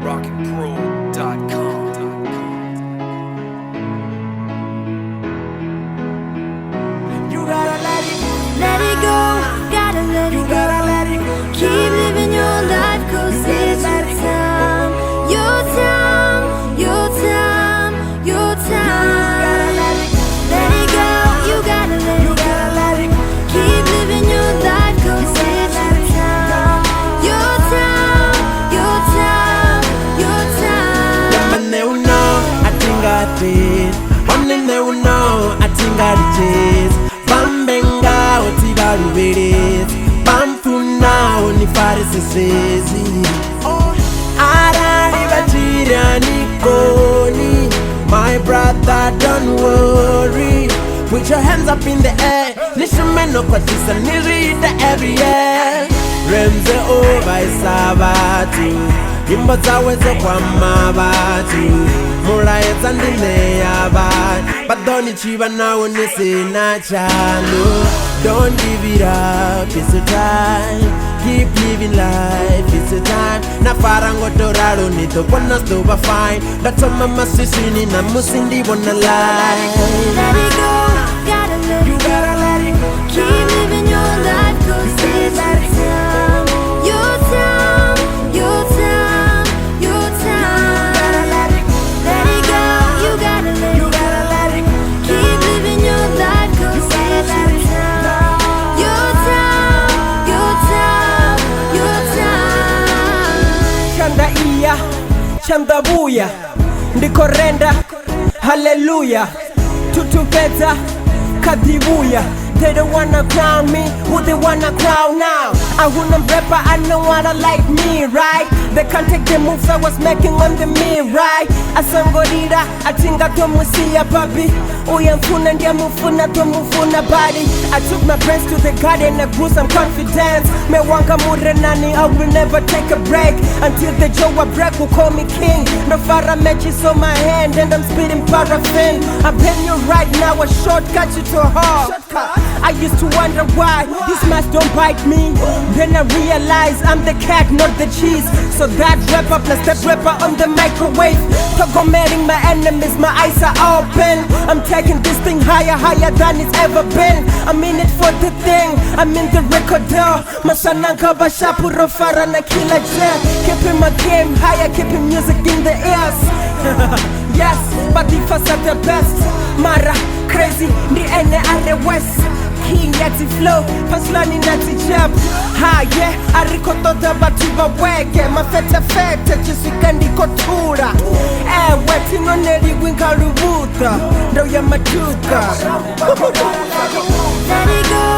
rockandpro.com. You gotta let it go, gotta let it go. Keep living your life, 'cause it's your time. Your time, your time, your time. Let it go, you gotta let it go. Keep living your life, 'cause it's your time. Your time, your time, your time. Yeah, man, they will know, I think I did. Only they will know, I think I did. Bambenga, otiba ruberes. Bamfuna, oni farisi sezi. Arari batira nikoni. My brother, don't worry. Put your hands up in the air. Nishimeno kwa tisa nirida every year. Remze over isabatu. Imbo zawe zo kwa mabatu. Muraeza ndine yabatu. Badoni chiba nawo nisina chalo. Don't give it up, it's a time. Keep living life, it's a time. Na farango doraro nito wana stoba fine. That's all mama sisini na musindi wana lie. Let it go, gotta let You it go. gotta let it go. Keep living your life, 'cause it's your time. Your time, your time, your time. Let it go. Let it go, you gotta let You it go. gotta let it go. Keep living your life, 'cause it's your time. Your time, your time, your time. Chanda iya, chanda buya. Ndikorenda, hallelujah. Tutupeta, kadibuya. They don't wanna crown me, who they wanna crown now? I wouldn't rapper, I know wanna like me, right? They can't take the moves I was making on the me, right? Asangorira, atinga tomusia papi. Uyamfuna ndiamufuna tomufuna body. I took my friends to the garden, I grew some confidence. Me wanka murenani, I will never take a break until the Joe break will call me king. No fara matches on my hand and I'm spitting paraffin. I'm paying you right now, a shortcut you to her. I used to wonder why these mice don't bite me. Then I realized I'm the cat, not the cheese. So that rapper plus that rapper on the microwave. Togomating my enemies, my eyes are open. I'm taking this thing higher, higher than it's ever been. I'm in it for the thing, I'm in the record deal. Masananka bashapuro fara na kila jet. Keeping my game higher, keeping music in the ears. Yes, but if I at the best. Mara, crazy, the N.R. West. King yati flow, paslani nati jab. Ha yeah, arikoto da batuba wege. Mafete fete, chisika ndiko tura. Waiting on Eddie Winka Rubuta. No ya maduka. Let it go,